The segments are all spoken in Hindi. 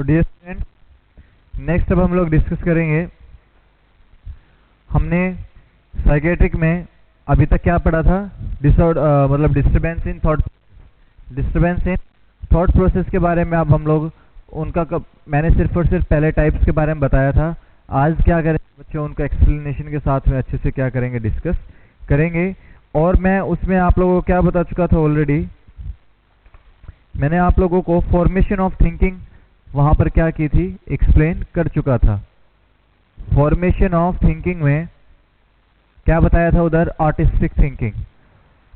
तो डियर स्टूडेंट, नेक्स्ट अब हम लोग डिस्कस करेंगे। हमने साइकेट्रिक में अभी तक क्या पढ़ा था? मतलब डिस्टर्बेंस इन थॉट प्रोसेस के बारे में। अब हम लोग मैंने सिर्फ और सिर्फ पहले टाइप्स के बारे में बताया था। आज क्या करेंगे बच्चों, उनका एक्सप्लेनेशन के साथ में अच्छे से क्या करेंगे, डिस्कस करेंगे। और मैं उसमें आप लोगों को क्या बता चुका था ऑलरेडी, मैंने आप लोगों को फॉर्मेशन ऑफ थिंकिंग वहां पर क्या की थी, एक्सप्लेन कर चुका था। फॉर्मेशन ऑफ थिंकिंग में क्या बताया था उधर? Artistic thinking.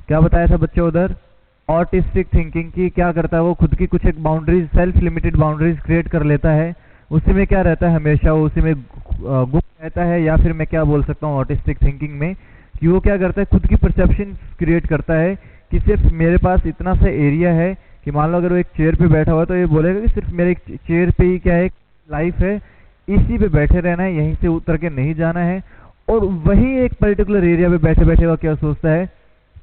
क्या बताया था बच्चों उधर? आर्टिस्टिक थिंकिंग की क्या करता है वो, खुद की कुछ एक boundaries, self limited boundaries create कर लेता है। उसी में क्या रहता है, हमेशा वो उसी में गुम रहता है। या फिर मैं क्या बोल सकता हूँ आर्टिस्टिक थिंकिंग में, कि वो क्या करता है, खुद की परसेप्शन क्रिएट करता है कि सिर्फ मेरे पास इतना सा एरिया है कि मान लो अगर वो एक चेयर पे बैठा हुआ है तो ये बोलेगा कि सिर्फ मेरे चेयर पे ही क्या है, लाइफ है, इसी पे बैठे रहना है, यहीं से उतर के नहीं जाना है। और वही एक पर्टिकुलर एरिया पे बैठे बैठे वो क्या सोचता है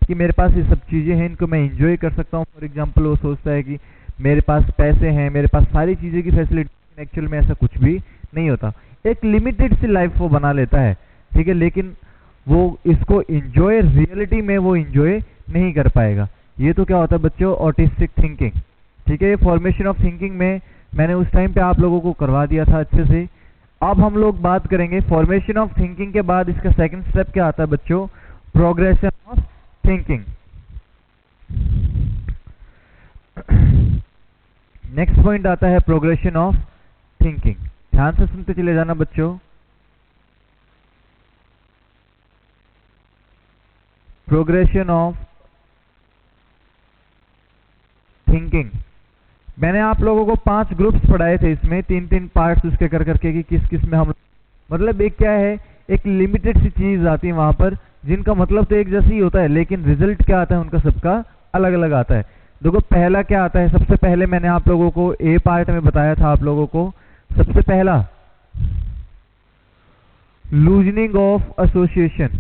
कि मेरे पास ये सब चीज़ें हैं, इनको मैं एंजॉय कर सकता हूँ। फॉर एग्जांपल वो सोचता है कि मेरे पास पैसे हैं, मेरे पास सारी चीज़ें की फैसिलिटी। एक्चुअल में ऐसा कुछ भी नहीं होता। एक लिमिटेड सी लाइफ वो बना लेता है, ठीक है, लेकिन वो इसको एंजॉय, रियलिटी में वो एंजॉय नहीं कर पाएगा। ये तो क्या होता है बच्चों, ऑटिस्टिक थिंकिंग। ठीक है, ये फॉर्मेशन ऑफ थिंकिंग में मैंने उस टाइम पे आप लोगों को करवा दिया था अच्छे से। अब हम लोग बात करेंगे फॉर्मेशन ऑफ थिंकिंग के बाद इसका सेकंड स्टेप क्या आता है बच्चों, progression of thinking. Next point आता है प्रोग्रेशन ऑफ थिंकिंग। ध्यान से सुनते चले जाना बच्चों। प्रोग्रेशन ऑफ थिंकिंग, मैंने आप लोगों को 5 ग्रुप्स पढ़ाए थे, इसमें 3-3 पार्ट्स उसके कर करके कि किस किस में हम, मतलब एक क्या है, एक लिमिटेड सी चीज आती है वहां पर, जिनका मतलब तो एक जैसा ही होता है, लेकिन रिजल्ट क्या आता है उनका सबका अलग अलग आता है। देखो पहला क्या आता है, सबसे पहले मैंने आप लोगों को ए पार्ट में बताया था आप लोगों को, सबसे पहला loosening of association.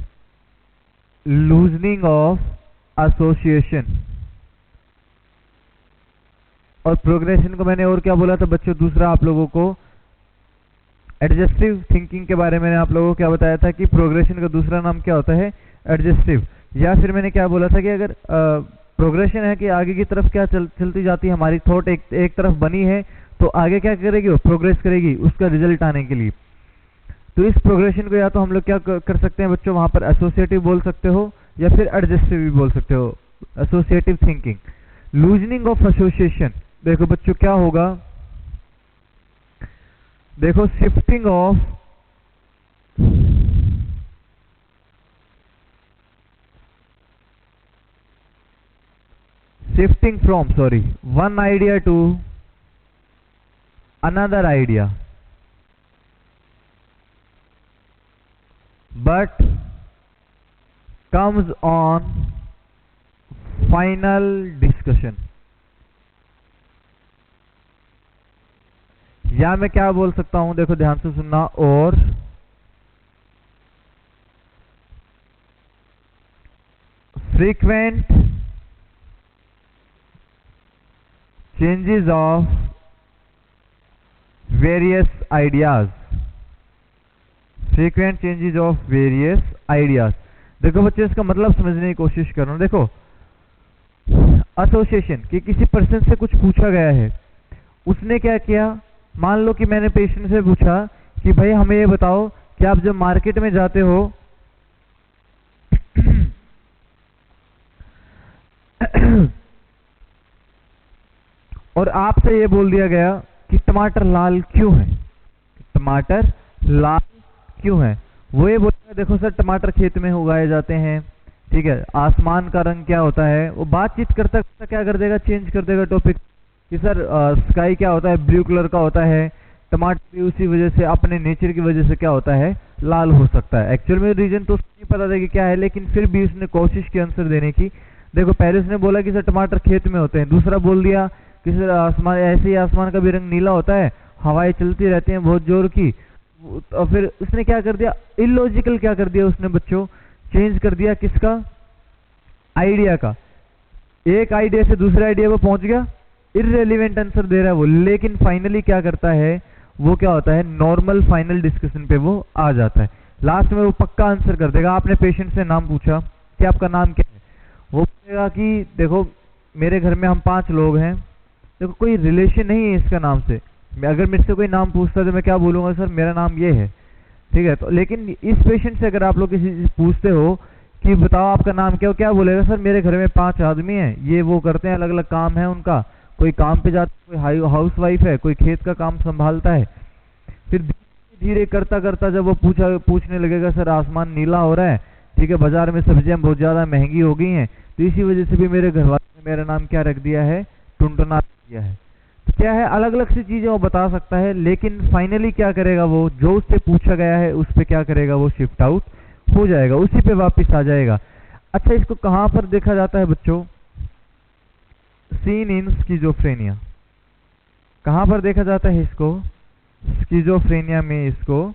Loosening of association. और प्रोग्रेशन को मैंने और क्या बोला था बच्चों, दूसरा आप लोगों को एडजस्टिव थिंकिंग के बारे में मैंने आप लोगों को क्या बताया था कि प्रोग्रेशन का दूसरा नाम क्या होता है, एडजस्टिव। या फिर मैंने क्या बोला था कि अगर प्रोग्रेशन है कि आगे की तरफ क्या चलती जाती है हमारी थॉट, एक तरफ बनी है तो आगे क्या करेगी, वो प्रोग्रेस करेगी उसका रिजल्ट आने के लिए। तो इस प्रोग्रेशन को या तो हम लोग क्या कर सकते हैं बच्चों, वहां पर एसोसिएटिव बोल सकते हो या फिर एडजस्टिव भी बोल सकते हो। Associative thinking, loosening of association. देखो बच्चों क्या होगा, देखो shifting of from one idea to another idea, but comes on final discussion। या मैं क्या बोल सकता हूं, देखो ध्यान से सुनना, और frequent changes of various ideas। Frequent changes of various ideas. देखो बच्चे इसका मतलब समझने की कोशिश करो। देखो एसोसिएशन कि किसी पर्सन से कुछ पूछा गया है, उसने क्या किया, मान लो कि मैंने पेशेंट से पूछा कि भाई हमें ये बताओ कि आप जब मार्केट में जाते हो और आपसे ये बोल दिया गया कि टमाटर लाल क्यों है, टमाटर लाल क्यों है, वो ये बोलता है देखो सर टमाटर खेत में उगाए जाते हैं, ठीक है, आसमान का रंग क्या होता है, वो बातचीत करता करता क्या कर देगा, चेंज कर देगा टॉपिक कि सर स्काई क्या होता है, ब्लू कलर का होता है, टमाटर भी उसी वजह से, अपने नेचर की वजह से क्या होता है, लाल हो सकता है। एक्चुअल में रीजन तो नहीं पता था कि क्या है, लेकिन फिर भी उसने कोशिश की आंसर देने की। देखो पहले उसने बोला कि सर टमाटर खेत में होते हैं, दूसरा बोल दिया कि सर आसमान, ऐसे ही आसमान का भी रंग नीला होता है, हवाएं चलती रहती हैं बहुत जोर की। और फिर उसने क्या कर दिया, इलॉजिकल क्या कर दिया उसने बच्चों, चेंज कर दिया किसका, आइडिया का। एक आइडिया से दूसरे आइडिया पर पहुंच गया, इररेलेवेंट आंसर दे रहा है वो, लेकिन फाइनली क्या करता है वो, क्या होता है, नॉर्मल फाइनल डिस्कशन पे वो आ जाता है। लास्ट में वो पक्का आंसर कर देगा। आपने पेशेंट से नाम पूछा कि आपका नाम क्या है, वो बोलेगा कि देखो मेरे घर में हम 5 लोग हैं, देखो कोई रिलेशन नहीं है इसका नाम से। अगर मेरे से कोई नाम पूछता है तो मैं क्या बोलूँगा, सर मेरा नाम ये है, ठीक है। तो लेकिन इस पेशेंट से अगर आप लोग किसी से पूछते हो कि बताओ आपका नाम क्या हो, क्या बोलेगा, सर मेरे घर में 5 आदमी हैं, ये वो करते हैं, अलग अलग काम है उनका, कोई काम पे जाता है, कोई हाउस वाइफ है, कोई खेत का काम संभालता है। फिर धीरे धीरे करता करता जब वो पूछने लगेगा सर आसमान नीला हो रहा है, ठीक है, बाजार में सब्जियां बहुत ज़्यादा महंगी हो गई हैं, तो इसी वजह से भी मेरे घर वाले ने मेरा नाम क्या रख दिया है, टुनटुना रख दिया है। तो क्या है, अलग अलग सी चीज़ें वो बता सकता है, लेकिन फाइनली क्या करेगा वो, जो उससे पूछा गया है उस पर क्या करेगा वो, शिफ्ट आउट हो जाएगा, उसी पे वापस आ जाएगा। अच्छा, इसको कहाँ पर देखा जाता है बच्चों, सीन इन स्किज़ोफ्रेनिया। कहाँ पर देखा जाता है इसको, स्किज़ोफ्रेनिया में इसको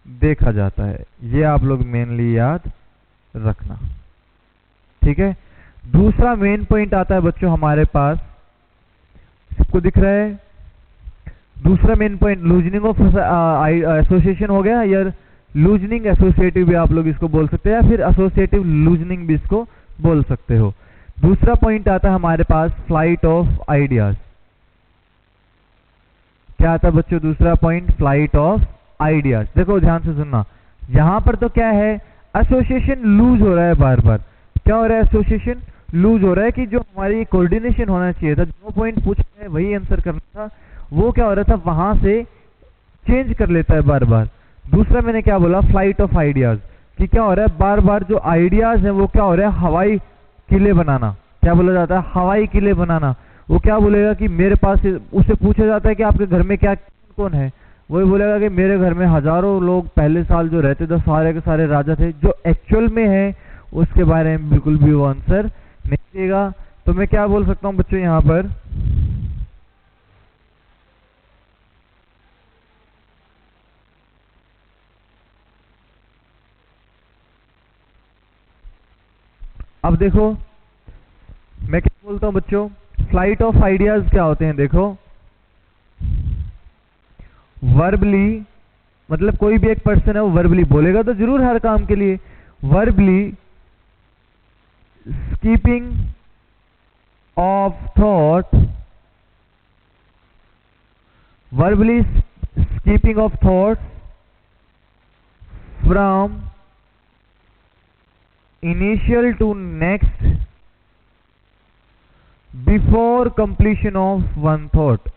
देखा जाता है। ये आप लोग मेनली याद रखना, ठीक है। दूसरा मेन पॉइंट आता है बच्चों हमारे पास, सबको दिख रहा है, दूसरा main point loosening of association हो गया, या लूजनिंग एसोसिएटिव भी आप लोग इसको बोल सकते हैं, या फिर एसोसिएटिव लूजनिंग भी इसको बोल सकते हो। दूसरा पॉइंट आता है हमारे पास फ्लाइट ऑफ आइडियाज। क्या आता है बच्चों दूसरा पॉइंट, फ्लाइट ऑफ आइडियाज। देखो ध्यान से सुनना, यहां पर तो क्या है, एसोसिएशन लूज हो रहा है बार बार। क्या हो रहा है, एसोसिएशन लूज हो रहा है कि जो हमारी कोऑर्डिनेशन होना चाहिए था, जो पॉइंट पूछा है वही आंसर करना था, वो क्या हो रहा था, वहां से चेंज कर लेता है बार बार। दूसरा मैंने क्या बोला, फ्लाइट ऑफ आइडियाज, कि क्या हो रहा है, बार बार जो आइडियाज हैं वो क्या हो रहा है, हवाई किले बनाना। क्या बोला जाता है, हवाई किले बनाना। वो क्या बोलेगा कि मेरे पास, उससे पूछा जाता है कि आपके घर में क्या कौन है, वही बोलेगा कि मेरे घर में हजारों लोग पहले साल जो रहते थे सारे के सारे राजा थे। जो एक्चुअल में है उसके बारे में बिल्कुल भी वो आंसर नहीं देगा। तो मैं क्या बोल सकता हूं बच्चों यहां पर, अब देखो मैं क्या बोलता हूं बच्चों, फ्लाइट ऑफ आइडियाज क्या होते हैं, देखो वर्बली, मतलब कोई भी एक पर्सन है वो वर्बली बोलेगा तो जरूर हर काम के लिए, verbally skipping of thought, verbally skipping of thoughts from initial to next before completion of one thought,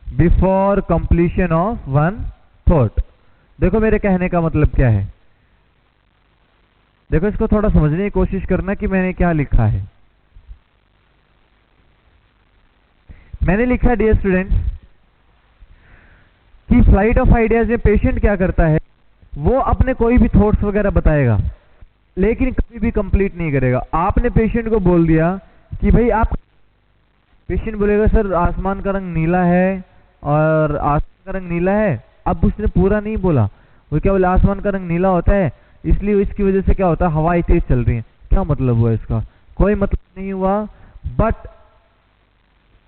before completion of one thought. देखो मेरे कहने का मतलब क्या है, देखो इसको थोड़ा समझने की कोशिश करना कि मैंने क्या लिखा है। मैंने लिखा डियर स्टूडेंट्स कि फ्लाइट ऑफ आइडियाज में पेशेंट क्या करता है, वो अपने कोई भी थॉट्स वगैरह बताएगा लेकिन कभी भी कंप्लीट नहीं करेगा। आपने पेशेंट को बोल दिया कि भाई आप, पेशेंट बोलेगा सर आसमान का रंग नीला है, और आसमान का रंग नीला है, अब उसने पूरा नहीं बोला, वो क्या बोला, आसमान का रंग नीला होता है इसलिए इसकी वजह से क्या होता है, हवाएं तेज चल रही हैं। क्या मतलब हुआ इसका, कोई मतलब नहीं हुआ, बट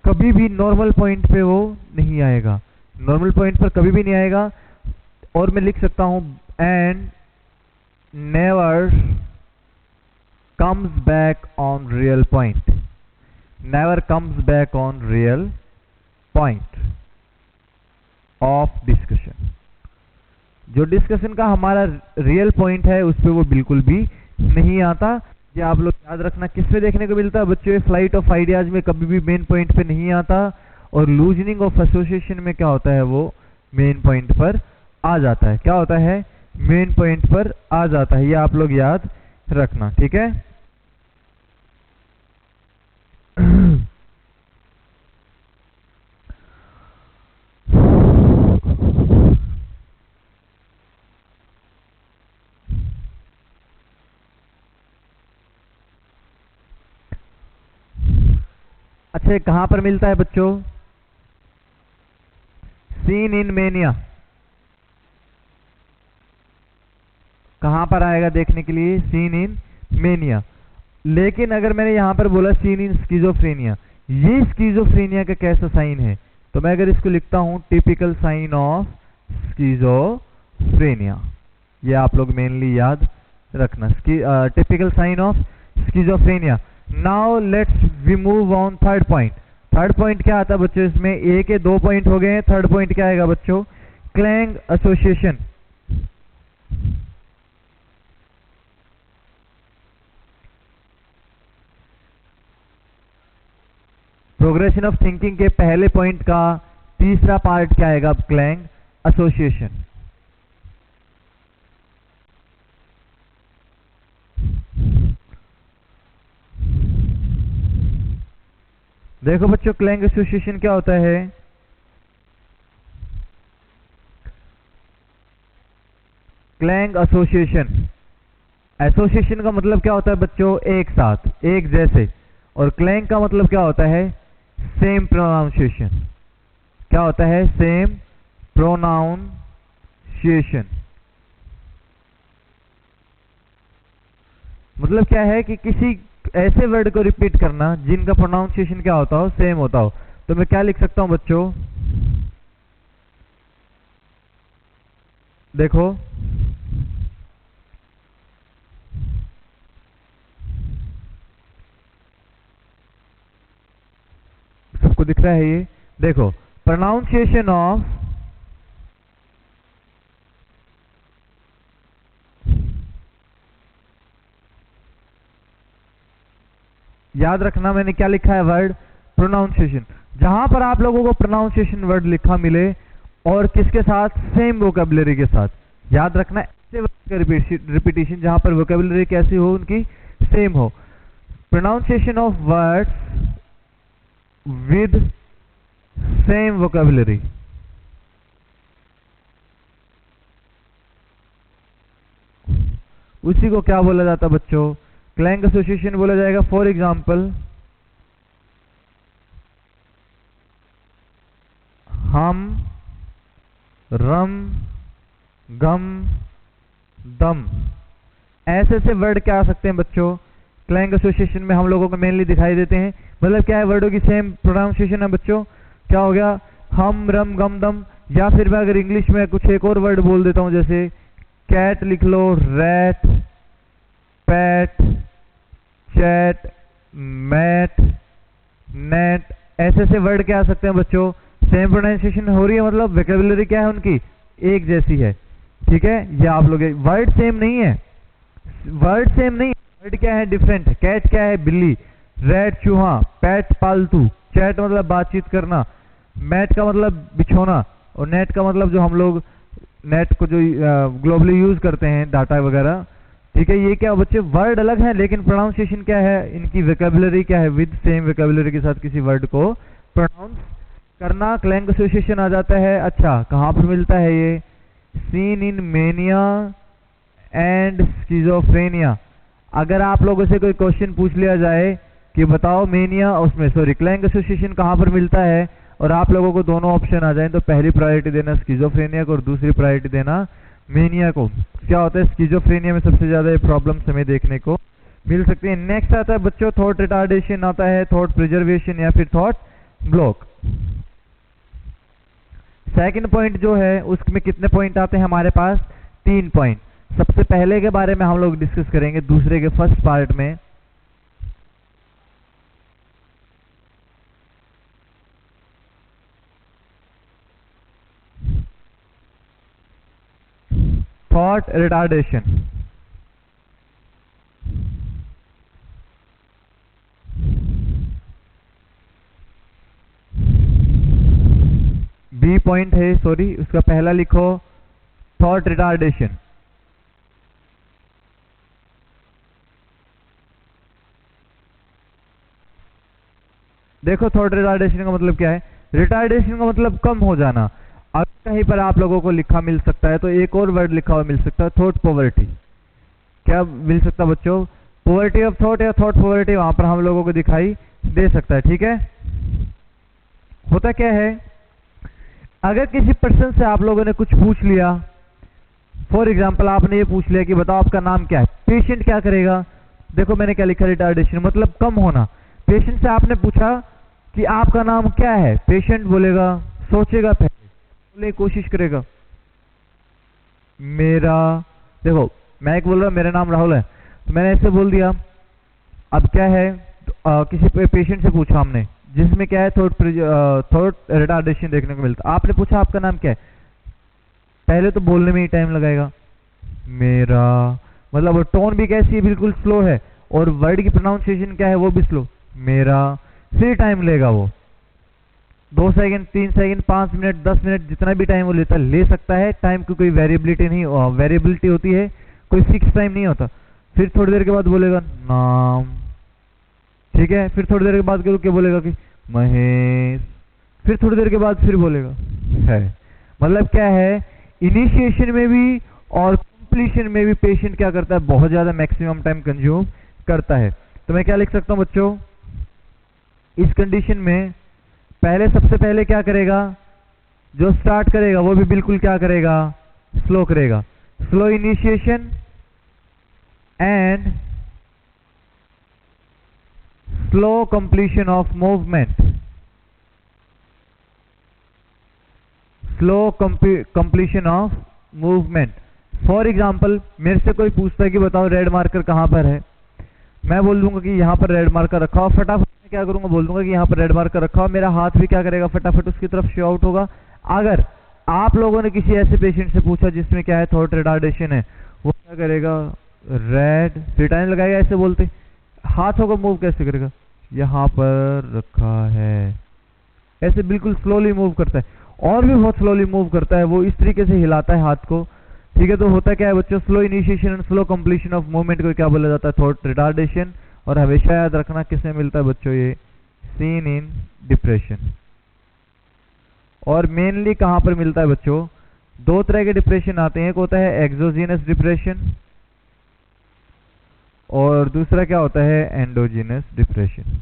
कभी भी नॉर्मल पॉइंट पे वो नहीं आएगा, नॉर्मल पॉइंट पर कभी भी नहीं आएगा। और मैं लिख सकता हूं and never comes back on real point, never comes back on real point of discussion। जो डिस्कशन का हमारा रियल पॉइंट है उस पे वो बिल्कुल भी नहीं आता। ये आप लोग याद रखना, किस पे देखने को मिलता है बच्चों, फ्लाइट ऑफ आइडियाज में कभी भी मेन पॉइंट पे नहीं आता, और लूजनिंग ऑफ एसोसिएशन में क्या होता है, वो मेन पॉइंट पर आ जाता है। क्या होता है, मेन पॉइंट पर आ जाता है। ये आप लोग याद रखना, ठीक है। अच्छा, कहां पर मिलता है बच्चों, सीन इन मेनिया, कहां पर आएगा देखने के लिए, सीन इन मेनिया। लेकिन अगर मैंने यहां पर बोला सीन इन स्किज़ोफ्रेनिया, ये स्किज़ोफ्रेनिया का कैसा साइन है? तो मैं अगर इसको लिखता हूं टिपिकल साइन ऑफ स्किज़ोफ्रेनिया, ये आप लोग मेनली याद रखना, typical sign of schizophrenia. Now let's we move on third point. Third point क्या आता है बच्चों? इसमें ए के 2 पॉइंट हो गए हैं, थर्ड पॉइंट क्या आएगा बच्चों? Clang association. Progression of thinking के पहले पॉइंट का तीसरा पार्ट क्या आएगा? Clang association. देखो बच्चों, क्लैंग एसोसिएशन क्या होता है? क्लैंग एसोसिएशन, एसोसिएशन का मतलब क्या होता है बच्चों? एक साथ, एक जैसे। और क्लैंग का मतलब क्या होता है? Same pronunciation. क्या होता है? Same pronunciation. मतलब क्या है कि किसी ऐसे वर्ड को रिपीट करना जिनका प्रोनाउंसिएशन क्या होता हो? सेम होता हो। तो मैं क्या लिख सकता हूं बच्चों? देखो, सबको दिख रहा है ये? देखो, प्रोनाउंसिएशन ऑफ याद रखना मैंने क्या लिखा है? Word pronunciation. जहां पर आप लोगों को प्रोनाउंसिएशन वर्ड लिखा मिले और किसके साथ? सेम वोकैबुलरी के साथ। याद रखना, ऐसे वर्ड का रिपीटिशन जहां पर वोकैबुलरी कैसी हो? उनकी सेम हो। Pronunciation of words with same vocabulary. उसी को क्या बोला जाता है बच्चों? क्लैंग एसोसिएशन बोला जाएगा। फॉर एग्जाम्पल, हम, रम, गम, दम, ऐसे ऐसे वर्ड क्या आ सकते हैं बच्चों? क्लैंग एसोसिएशन में हम लोगों को मेनली दिखाई देते हैं। मतलब क्या है? वर्डों की सेम प्रोनाउंसिएशन है बच्चों। क्या हो गया? हम, रम, गम, दम। या फिर मैं अगर इंग्लिश में कुछ एक और वर्ड बोल देता हूं, जैसे कैट लिख लो, rat, pat, chat, mat, net, ऐसे ऐसे वर्ड क्या आ सकते हैं बच्चों? सेम प्रोनाउंसिएशन हो रही है, मतलब वोकैबुलरी क्या है उनकी? एक जैसी है। ठीक है? ये आप लोग, वर्ड सेम नहीं है, वर्ड सेम नहीं, वर्ड क्या है? डिफरेंट। कैट क्या है? बिल्ली, रैट चूहा, पैट पालतू, चैट मतलब बातचीत करना, मैट का मतलब बिछोना, और नेट का मतलब जो हम लोग नेट को जो ग्लोबली यूज करते हैं, डाटा वगैरह। ठीक है? ये क्या बच्चे? वर्ड अलग है, लेकिन प्रोनाउंसिएशन क्या है? इनकी वोकैबुलरी क्या है? विद सेम वोकैबुलरी के साथ किसी वर्ड को प्रोनाउंस करना क्लैंग एसोसिएशन आ जाता है। अच्छा, कहाँ पर मिलता है ये? Seen in mania and schizophrenia. अगर आप लोगों से कोई क्वेश्चन पूछ लिया जाए कि बताओ मेनिया, उसमें सॉरी क्लैंग एसोसिएशन कहाँ पर मिलता है, और आप लोगों को दोनों ऑप्शन आ जाए, तो पहली प्रायोरिटी देना स्किज़ोफ्रेनिया को और दूसरी प्रायोरिटी देना मेनिया को। क्या होता है? स्किज़ोफ्रेनिया में सबसे ज्यादा प्रॉब्लम्स हमें देखने को मिल सकती है। नेक्स्ट आता है बच्चों थॉट रिटार्डेशन, आता है थॉट प्रिजर्वेशन या फिर थॉट ब्लॉक। सेकंड पॉइंट जो है उसमें कितने पॉइंट आते हैं हमारे पास? 3 पॉइंट। सबसे पहले के बारे में हम लोग डिस्कस करेंगे दूसरे के फर्स्ट पार्ट में। Thought retardation. बी पॉइंट है, सॉरी, उसका पहला लिखो थॉट रिटार्डेशन। देखो, थॉट रिटार्डेशन का मतलब क्या है? रिटार्डेशन का मतलब कम हो जाना। अब कहीं पर आप लोगों को लिखा मिल सकता है, तो एक और वर्ड लिखा हुआ मिल सकता है, थॉट पॉवर्टी। क्या मिल सकता है बच्चों? पॉवर्टी ऑफ थॉट या थॉट पॉवर्टी, वहां पर हम लोगों को दिखाई दे सकता है। ठीक है? होता क्या है, अगर किसी पर्सन से आप लोगों ने कुछ पूछ लिया, फॉर एग्जाम्पल आपने ये पूछ लिया कि बताओ आपका नाम क्या है, पेशेंट क्या करेगा? देखो मैंने क्या लिखा, रिटार्डेशन मतलब कम होना। पेशेंट से आपने पूछा कि आपका नाम क्या है। पेशेंट बोलेगा, सोचेगा, पहले बोले, कोशिश करेगा। मेरा, देखो मैं एक बोल रहा हूँ मेरा नाम राहुल है, तो मैंने ऐसे बोल दिया। अब क्या है, किसी पेशेंट से पूछा हमने, जिसमें क्या है थॉट रिटार्डेशन देखने को मिलता। आपने पूछा आपका नाम क्या है, पहले तो बोलने में ही टाइम लगाएगा। मेरा मतलब टोन भी कैसी है, बिल्कुल स्लो है, और वर्ड की प्रोनाउंसिएशन क्या है वो भी स्लो। मेरा, फिर टाइम लेगा वो 2 सेकंड, 3 सेकंड, 5 मिनट, 10 मिनट, जितना भी टाइम वो ले सकता है। टाइम की कोई वेरिएबिलिटी नहीं, वेरिएबिलिटी होती है, कोई फिक्स टाइम नहीं होता। फिर थोड़ी देर के बाद बोलेगा नाम, ठीक है। फिर थोड़ी देर के बाद क्या बोलेगा कि महेश। फिर थोड़ी देर के बाद फिर बोलेगा है। मतलब क्या है, इनिशिएशन में भी और कंप्लीशन में भी पेशेंट क्या करता है, बहुत ज्यादा मैक्सिमम टाइम कंज्यूम करता है। तो मैं क्या लिख सकता हूं बच्चों, इस कंडीशन में पहले, सबसे पहले क्या करेगा, जो स्टार्ट करेगा वो भी बिल्कुल क्या करेगा, स्लो करेगा। Slow initiation and slow completion of movement. Slow completion of movement. For example, मेरे से कोई पूछता है कि बताओ रेड मार्कर कहां पर है, मैं बोल दूंगा कि यहां पर रेड मार्कर रखा हो। फटाफट मैं क्या करूंगा, बोल दूंगा कि यहां पर रेड मार्कर रखा हो। मेरा हाथ भी क्या करेगा, फटाफट उसकी तरफ शो आउट होगा। अगर आप लोगों ने किसी ऐसे पेशेंट से पूछा जिसमें क्या है थॉट रिटार्डेशन है, वो क्या करेगा, रेड, फिर टाइम लगाएगा। ऐसे बोलते हाथों को मूव कैसे करेगा, यहां पर रखा है, ऐसे बिल्कुल स्लोली मूव करता है, और भी बहुत स्लोली मूव करता है। वो इस तरीके से हिलाता है हाथ को, ठीक है। तो होता क्या है बच्चों, slow initiation and slow completion of movement को क्या बोला जाता है, थॉट रिटार्डेशन। और हमेशा याद रखना किसमें मिलता है बच्चों, ये सीन इन डिप्रेशन। और मेनली कहां पर मिलता है बच्चों, 2 तरह के डिप्रेशन आते हैं। एक होता है एक्सोजीनस डिप्रेशन, और दूसरा क्या होता है, एंडोजीनस डिप्रेशन।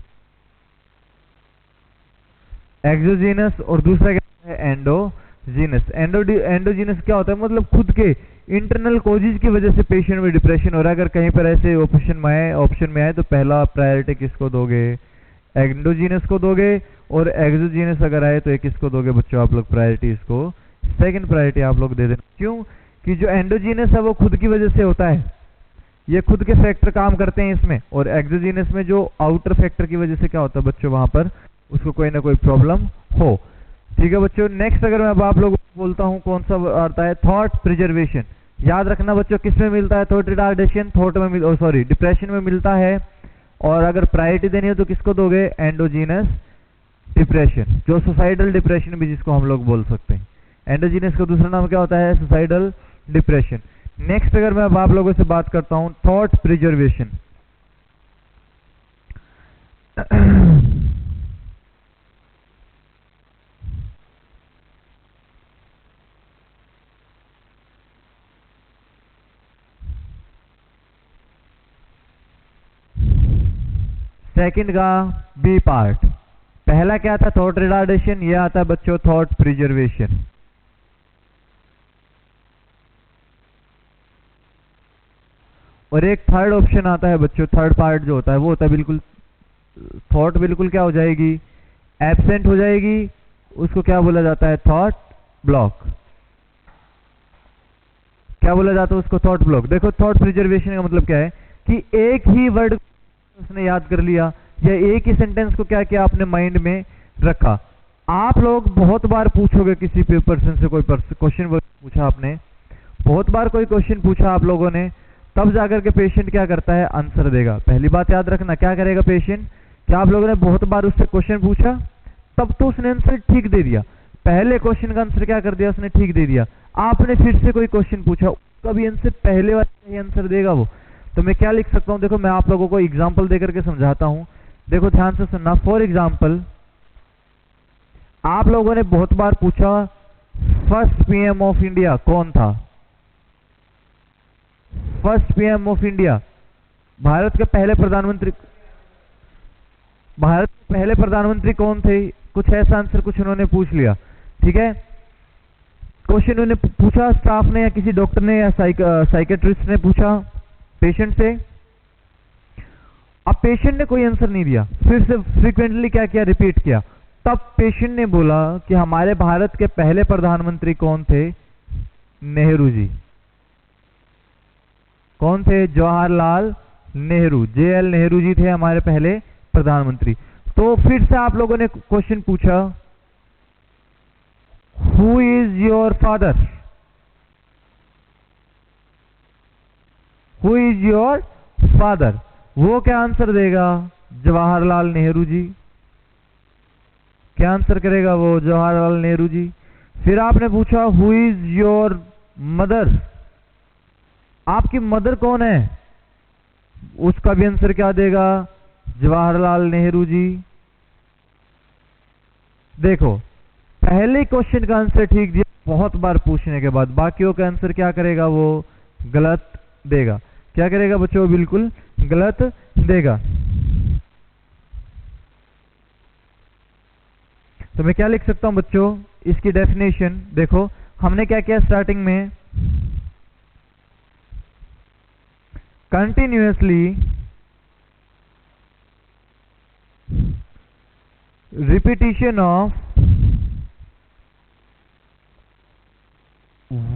एक्सोजीनस और दूसरा क्या है, एंडोजीनस। एंडोजीनस क्या होता है, मतलब खुद के इंटरनल कोजेज की वजह से पेशेंट में डिप्रेशन हो रहा है। अगर कहीं पर ऐसे ऑप्शन में आए तो पहला प्रायोरिटी किसको दोगे, एंडोजीनस को दोगे। और एक्सोजीनस अगर आए तो एक किसको दोगे बच्चों आप लोग, प्रायोरिटी इसको सेकंड प्रायोरिटी आप लोग दे देना। क्यों कि जो एंडोजीनस है वो खुद की वजह से होता है, ये खुद के फैक्टर काम करते हैं इसमें। और एक्सोजीनस में जो आउटर फैक्टर की वजह से क्या होता है बच्चों, वहां पर उसको कोई ना कोई प्रॉब्लम हो, ठीक है बच्चों। नेक्स्ट अगर मैं अब आप लोगों को बोलता हूं कौन सा आता है, थॉट प्रिजर्वेशन। याद रखना बच्चों किसमें मिलता है, थॉट रिटार्डेशन, डिप्रेशन में मिलता है। और अगर प्रायोरिटी देनी हो तो किसको दोगे, एंडोजीनस डिप्रेशन, जो सुसाइडल डिप्रेशन भी जिसको हम लोग बोल सकते हैं। एंडोजीनस का दूसरा नाम क्या होता है, सुसाइडल डिप्रेशन। नेक्स्ट अगर मैं अब आप लोगों से बात करता हूं, थॉट प्रिजर्वेशन। सेकंड का बी पार्ट, पहला क्या था, थॉट रिटार्डेशन, ये आता है बच्चों थॉट प्रिजर्वेशन। और एक थर्ड ऑप्शन आता है बच्चों, थर्ड पार्ट जो होता है वो होता है बिल्कुल, थॉट बिल्कुल क्या हो जाएगी, एब्सेंट हो जाएगी, उसको क्या बोला जाता है, थॉट ब्लॉक। क्या बोला जाता है उसको, थॉट ब्लॉक। देखो थॉट प्रिजर्वेशन का मतलब क्या है कि एक ही वर्ड उसने याद कर लिया, या एक ही सेंटेंस को क्या किया आपने माइंड में रखा। आप लोग बहुत बार पूछोगे किसी पर्सन से, कोई क्वेश्चन पूछा आपने, बहुत बार कोई क्वेश्चन पूछा आप लोगों ने, तब जाकर के पेशेंट क्या करता है, आंसर देगा। पहली बात याद रखना, क्या करेगा पेशेंट, क्या आप लोगों ने बहुत बार उससे क्वेश्चन पूछा, तब तो उसने आंसर ठीक दे दिया, पहले क्वेश्चन का आंसर क्या कर दिया उसने, ठीक दे दिया। आपने फिर से कोई क्वेश्चन पूछा, उसका भी आंसर पहले वाला ही आंसर देगा वो। तो मैं क्या लिख सकता हूं, देखो मैं आप लोगों को एग्जांपल देकर के समझाता हूं, देखो ध्यान से सुनना। फॉर एग्जांपल, आप लोगों ने बहुत बार पूछा फर्स्ट पीएम ऑफ इंडिया कौन था, first PM of India, Bharat के पहले प्रधानमंत्री कौन थे, कुछ ऐसा आंसर कुछ उन्होंने पूछ लिया, ठीक है। क्वेश्चन उन्होंने पूछा स्टाफ ने या किसी डॉक्टर ने या साइकेट्रिस्ट ने पूछा पेशेंट से। अब पेशेंट ने कोई आंसर नहीं दिया, फिर से फ्रीक्वेंटली क्या किया, रिपीट किया। तब पेशेंट ने बोला कि हमारे भारत के पहले प्रधानमंत्री कौन थे? नेहरू जी। कौन थे? जवाहरलाल नेहरू, JL नेहरू जी थे हमारे पहले प्रधानमंत्री। तो फिर से आप लोगों ने क्वेश्चन पूछा, who is your father? Who is your father? वो क्या आंसर देगा? जवाहरलाल नेहरू जी। क्या आंसर करेगा वो? जवाहरलाल नेहरू जी। फिर आपने पूछा हु इज योर मदर? आपकी मदर कौन है? उसका भी आंसर क्या देगा? जवाहरलाल नेहरू जी। देखो, पहले क्वेश्चन का आंसर ठीक दिया बहुत बार पूछने के बाद, बाकियों का आंसर क्या करेगा? वो गलत देगा। क्या करेगा बच्चों? बिल्कुल गलत देगा। तो मैं क्या लिख सकता हूं बच्चों? इसकी डेफिनेशन देखो, हमने क्या किया स्टार्टिंग में? Continuously repetition of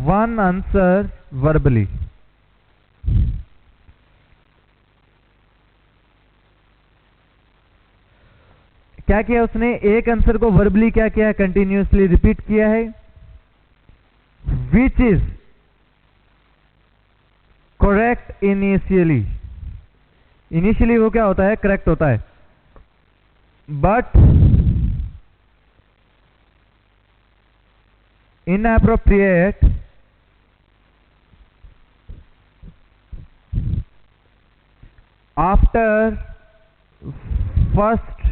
one answer verbally. क्या किया उसने? एक आंसर को वर्बली क्या किया है? कंटिन्यूअसली रिपीट किया है, which is correct initially. Initially वो क्या होता है? करेक्ट होता है, but inappropriate after first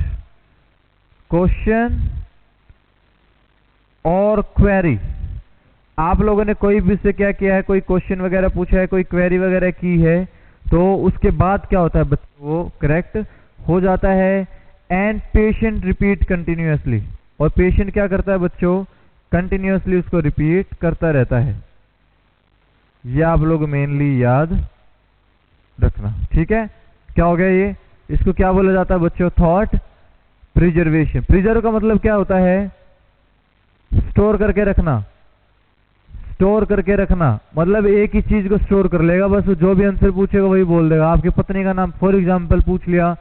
question और क्वेरी। आप लोगों ने कोई भी से क्या किया है? कोई क्वेश्चन वगैरह पूछा है, कोई क्वेरी वगैरह की है, तो उसके बाद क्या होता है बच्चों? वो करेक्ट हो जाता है। एंड पेशेंट रिपीट कंटिन्यूअसली, और पेशेंट क्या करता है बच्चों? कंटिन्यूअसली उसको रिपीट करता रहता है। ये आप लोग मेनली याद रखना, ठीक है? क्या हो गया ये? इसको क्या बोला जाता है बच्चों? Thought preservation. प्रिजर्व का मतलब क्या होता है? स्टोर करके रखना। स्टोर करके रखना मतलब एक ही चीज को स्टोर कर लेगा, बस जो भी आंसर पूछेगा वही बोल देगा। आपकी पत्नी का नाम फॉर एग्जांपल पूछ लिया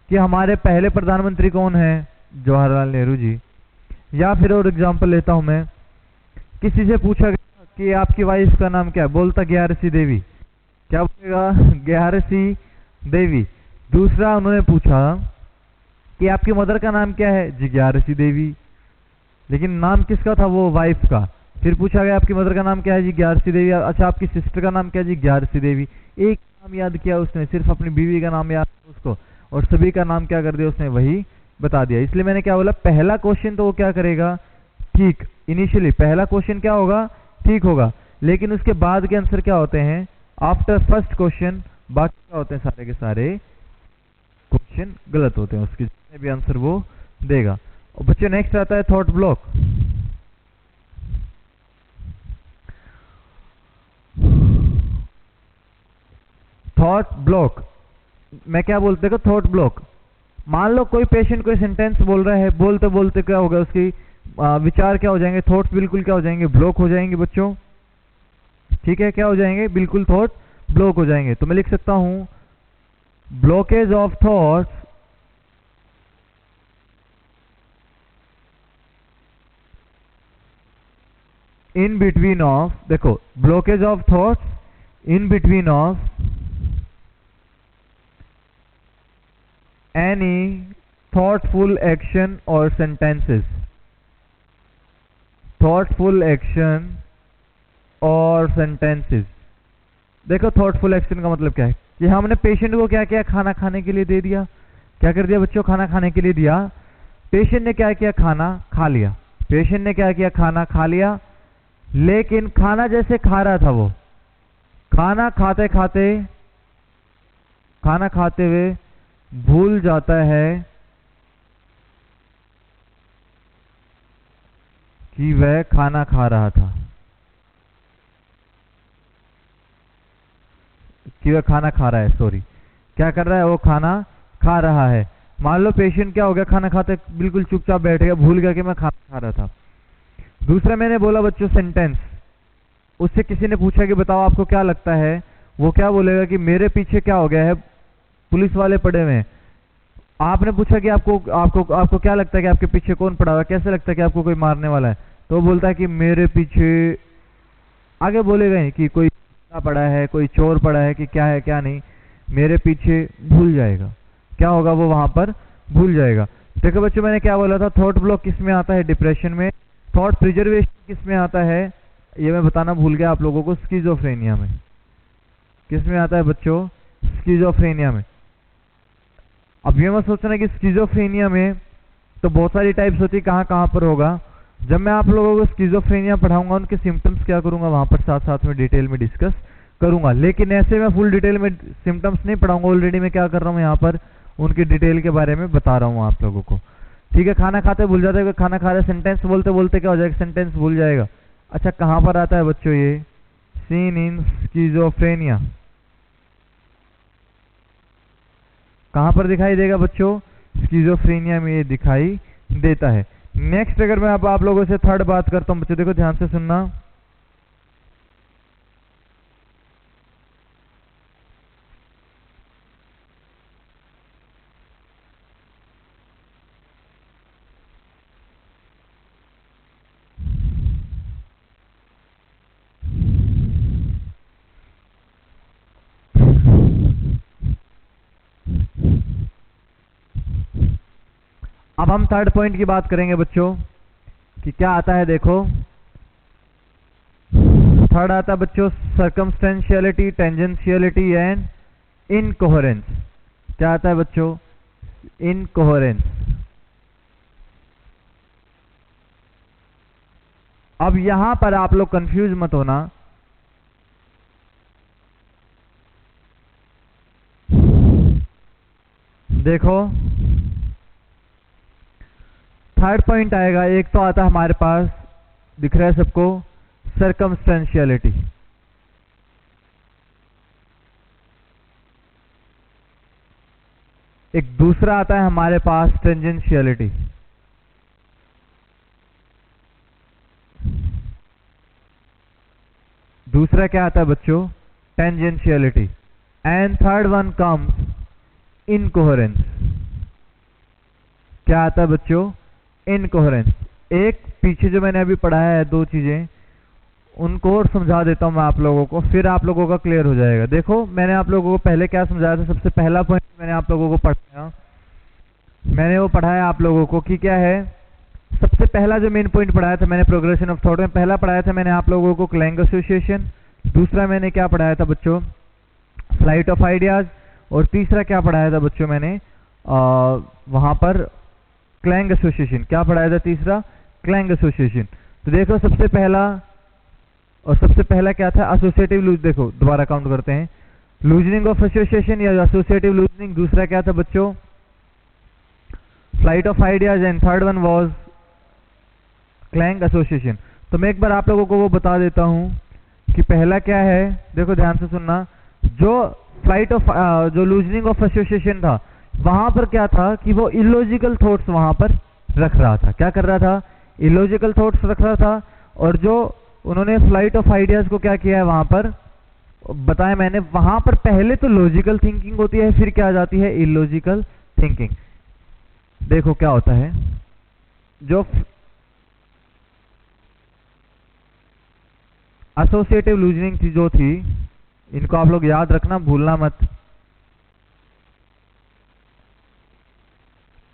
कि हमारे पहले प्रधानमंत्री कौन है? जवाहरलाल नेहरू जी। या फिर और एग्जांपल लेता हूं मैं, किसी से पूछा गया कि आपकी वाइफ का नाम क्या है? बोलता ग्यारसी देवी। क्या बोलेगा? ग्यारसी देवी। दूसरा उन्होंने पूछा कि आपकी मदर का नाम क्या है? जी ग्यारसी देवी। लेकिन नाम किसका था? वो वाइफ का। फिर पूछा गया आपकी मदर का नाम क्या है? जी ग्यारसी देवी। अच्छा आपकी सिस्टर का नाम क्या है? जी ग्यारसी देवी। एक नाम याद किया उसने, सिर्फ अपनी बीवी का नाम याद उसको, और सभी का नाम क्या कर दिया उसने? वही बता दिया। इसलिए मैंने क्या बोला, पहला क्वेश्चन तो वो क्या करेगा? ठीक, इनिशियली पहला क्वेश्चन क्या होगा? ठीक होगा, लेकिन उसके बाद के आंसर क्या होते हैं? आफ्टर फर्स्ट क्वेश्चन बाकी क्या होते हैं? सारे के सारे क्वेश्चन गलत होते हैं, उसके जितने भी आंसर वो देगा। और बच्चों नेक्स्ट आता है थॉट ब्लॉक। थॉट ब्लॉक मैं क्या बोलते हैं? Thought block. मान लो कोई पेशेंट कोई सेंटेंस बोल रहा है, बोलते बोलते क्या होगा? उसकी विचार क्या हो जाएंगे? थॉट्स बिल्कुल क्या हो जाएंगे? ब्लॉक हो जाएंगे बच्चों, ठीक है? क्या हो जाएंगे? बिल्कुल थॉट ब्लॉक हो जाएंगे। तो मैं लिख सकता हूं blockage of thoughts in between of, देखो blockage of thoughts in between of any thoughtful action or sentences। thoughtful action और sentences। देखो thoughtful action का मतलब क्या है कि हमने पेशेंट को क्या किया? खाना खाने के लिए दे दिया। क्या कर दिया बच्चों? खाना खाने के लिए दिया। पेशेंट ने क्या किया? खाना खा लिया। पेशेंट ने क्या किया? खाना खा लिया। लेकिन खाना जैसे खा रहा था, वो खाना खाते खाते, खाना खाते हुए भूल जाता है कि वह खाना खा रहा था, कि वह खाना खा रहा है। सॉरी, क्या कर रहा है? वो खाना खा रहा है। मान लो पेशेंट क्या हो गया, खाना खाते बिल्कुल चुपचाप बैठ गया, भूल गया कि मैं खाना खा रहा था। दूसरा मैंने बोला बच्चों सेंटेंस, उससे किसी ने पूछा कि बताओ आपको क्या लगता है, वो क्या बोलेगा कि मेरे पीछे क्या हो गया है, पुलिस वाले पड़े हुए हैं। आपने पूछा कि आपको आपको आपको क्या लगता है कि आपके पीछे कौन पड़ा हुआ है, कैसे लगता है कि आपको कोई मारने वाला है, तो वो बोलता है कि मेरे पीछे, आगे बोलेगा ही कि कोई पड़ा है, कोई चोर पड़ा है, कि क्या है क्या नहीं, मेरे पीछे भूल जाएगा। क्या होगा, वो वहां पर भूल जाएगा। देखो बच्चों मैंने क्या बोला था, थॉट ब्लॉक किस में आता है, डिप्रेशन में। थॉट प्रिजर्वेशन किस में आता है, ये मैं बताना भूल गया आप लोगों को, स्किज़ोफ्रेनिया में। किस में आता है बच्चों, स्किज़ोफ्रेनिया में। अब ये मत सोचना कि स्किज़ोफ्रेनिया में तो बहुत सारी टाइप्स होती है, कहाँ कहाँ पर होगा। जब मैं आप लोगों को स्किज़ोफ्रेनिया पढ़ाऊंगा, उनके सिम्टम्स क्या करूंगा वहां पर साथ साथ में डिटेल में डिस्कस करूंगा। लेकिन ऐसे मैं फुल डिटेल में सिम्टम्स नहीं पढ़ाऊंगा, ऑलरेडी मैं क्या कर रहा हूँ यहाँ पर उनकी डिटेल के बारे में बता रहा हूँ आप लोगों को। ठीक है, खाना खाते भूल जाते, खाना खा रहे सेंटेंस बोलते बोलते क्या हो जाएगा, सेंटेंस भूल जाएगा। अच्छा कहाँ पर आता है बच्चों ये, सीन इन स्किज़ोफ्रेनिया, कहां पर दिखाई देगा बच्चों, स्किज़ोफ्रेनिया में ये दिखाई देता है। नेक्स्ट अगर मैं आप लोगों से थर्ड बात करता हूं बच्चों, देखो ध्यान से सुनना। अब हम थर्ड पॉइंट की बात करेंगे बच्चों कि क्या आता है। देखो थर्ड आता है बच्चों सर्कमस्टेंशियलिटी, टेंजेंशियलिटी एंड इनकोहेरेंस। क्या आता है बच्चों, इनकोहेरेंस। अब यहां पर आप लोग कंफ्यूज मत होना, देखो थर्ड पॉइंट आएगा, एक तो आता है हमारे पास, दिख रहा है सबको, सर्कमस्टेंशियलिटी। एक दूसरा आता है हमारे पास टेंजेंशियलिटी। दूसरा क्या आता है बच्चों, tangentiality. And third one comes incoherence. क्या आता है बच्चों, इनकोहेरेंस। एक पीछे जो मैंने अभी पढ़ाया है दो चीजें, उनको और समझा देता हूं मैं आप लोगों को, फिर आप लोगों का क्लियर हो जाएगा। देखो मैंने आप लोगों को पहले क्या समझाया था, सबसे पहला पॉइंट मैंने आप लोगों को पढ़ाया, मैंने वो पढ़ाया आप लोगों को कि क्या है, सबसे पहला जो मेन पॉइंट पढ़ाया था मैंने प्रोग्रेशन ऑफ थॉट में, पहला पढ़ाया था मैंने आप लोगों को क्लैंग एसोसिएशन, दूसरा मैंने क्या पढ़ाया था बच्चों, फ्लाइट ऑफ आइडियाज, और तीसरा क्या पढ़ाया था बच्चों मैंने वहां पर क्लैंग एसोसिएशन। क्या पढ़ाया था तीसरा, क्लैंग एसोसिएशन। तो देखो सबसे पहला क्या था, एसोसिएटिव लूज। देखो दोबारा काउंट करते हैं, लूजनिंग ऑफ एसोसिएशन या एसोसिएटिव लूजनिंग। दूसरा क्या था बच्चों, flight of ideas, and third one was clang association. तो मैं एक बार आप लोगों को वो बता देता हूं कि पहला क्या है, देखो ध्यान से सुनना। जो फ्लाइट ऑफ जो लूजनिंग ऑफ एसोसिएशन था, वहां पर क्या था कि वो इलॉजिकल थॉट्स वहां पर रख रहा था। क्या कर रहा था, इलॉजिकल थॉट्स रख रहा था। और जो उन्होंने फ्लाइट ऑफ आइडियाज को क्या किया है वहां पर बताया मैंने, वहां पर पहले तो लॉजिकल थिंकिंग होती है, फिर क्या आ जाती है, इलॉजिकल थिंकिंग। देखो क्या होता है, जो एसोसिएटिव लूजनिंग थी जो थी, इनको आप लोग याद रखना, भूलना मत।